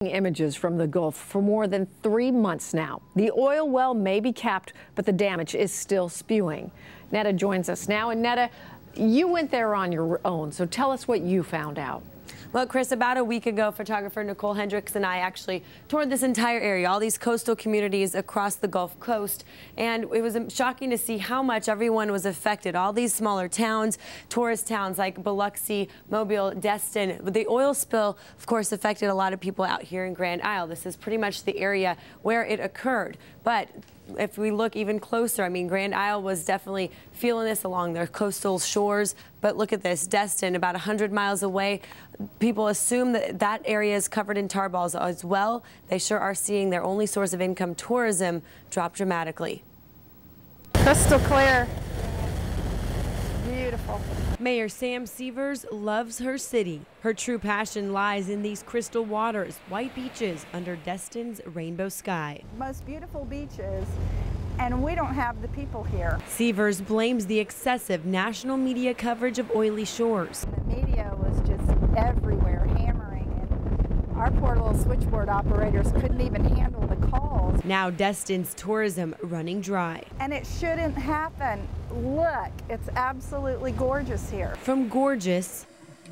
Images from the Gulf for more than 3 months now. The oil well may be capped, but the damage is still spewing. Netta joins us now. And Netta, you went there on your own, so tell us what you found out. Well, Chris, about a week ago, photographer Nicole Hendricks and I actually toured this entire area, all these coastal communities across the Gulf Coast, and it was shocking to see how much everyone was affected. All these smaller towns, tourist towns like Biloxi, Mobile, Destin. The oil spill, of course, affected a lot of people out here in Grand Isle. This is pretty much the area where it occurred. But if we look even closer, I mean, Grand Isle was definitely feeling this along their coastal shores. But look at this, Destin, about 100 miles away. People assume that that area is covered in tar balls as well. They sure are seeing their only source of income, tourism, drop dramatically. Crystal clear. Beautiful. Mayor Sam Severs loves her city. Her true passion lies in these crystal waters, white beaches under Destin's rainbow sky. Most beautiful beaches, and we don't have the people here. Severs blames the excessive national media coverage of oily shores. The media was just everywhere, hammering, and our poor little switchboard operators couldn't even handle the calls. Now Destin's tourism running dry. And it shouldn't happen. Look, it's absolutely gorgeous here. From gorgeous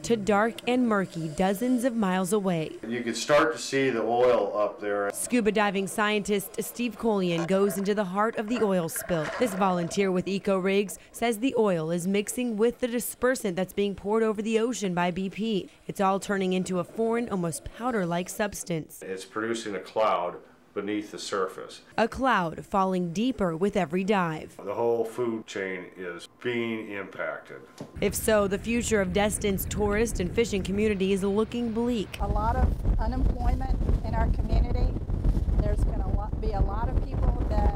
to dark and murky dozens of miles away. You could start to see the oil up there. Scuba diving scientist Steve Collian goes into the heart of the oil spill. This volunteer with Eco Rigs says the oil is mixing with the dispersant that's being poured over the ocean by BP. It's all turning into a foreign, almost powder-like substance. It's producing a cloud beneath the surface. A cloud falling deeper with every dive. The whole food chain is being impacted. If so, the future of Destin's tourist and fishing community is looking bleak. A lot of unemployment in our community. There's going to be a lot of people that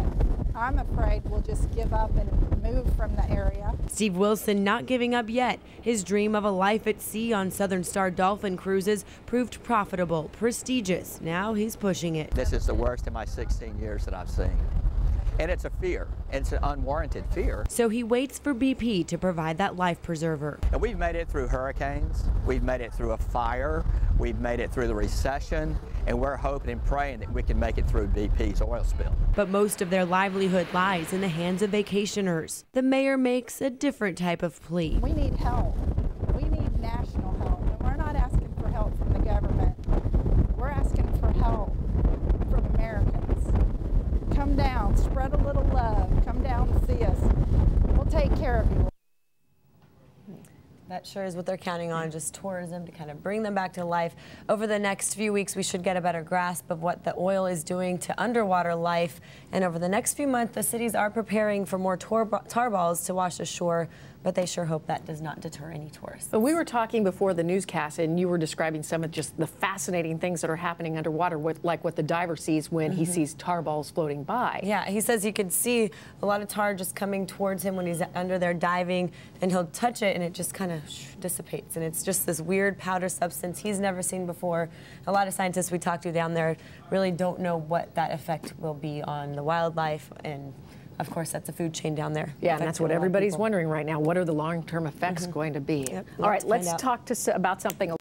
I'm afraid will just give up and move from the area. Steve Wilson not giving up yet. His dream of a life at sea on Southern Star Dolphin cruises proved profitable, prestigious. Now he's pushing it. This is the worst in my 16 years that I've seen. And it's a fear. It's an unwarranted fear. So he waits for BP to provide that life preserver. And we've made it through hurricanes. We've made it through a fire. We've made it through the recession. And we're hoping and praying that we can make it through BP's oil spill. But most of their livelihood lies in the hands of vacationers. The mayor makes a different type of plea. We need help. We need national help. And we're not asking for help from the government. We're asking for help from Americans. Come down, spread a little love. Come down and see us. We'll take care of you. That sure is what they're counting on, just tourism to kind of bring them back to life. Over the next few weeks, we should get a better grasp of what the oil is doing to underwater life. And over the next few months, the cities are preparing for more tar balls to wash ashore, but they sure hope that does not deter any tourists. But we were talking before the newscast, and you were describing some of just the fascinating things that are happening underwater, like what the diver sees when he sees tar balls floating by. Yeah, he says he could see a lot of tar just coming towards him when he's under there diving, and he'll touch it and it just kind of dissipates. And it's just this weird powder substance he's never seen before. A lot of scientists we talked to down there really don't know what that effect will be on the wildlife, and of course, that's a food chain down there. Yeah, and that's what everybody's wondering right now. What are the long-term effects going to be? Yep, All right, let's talk about something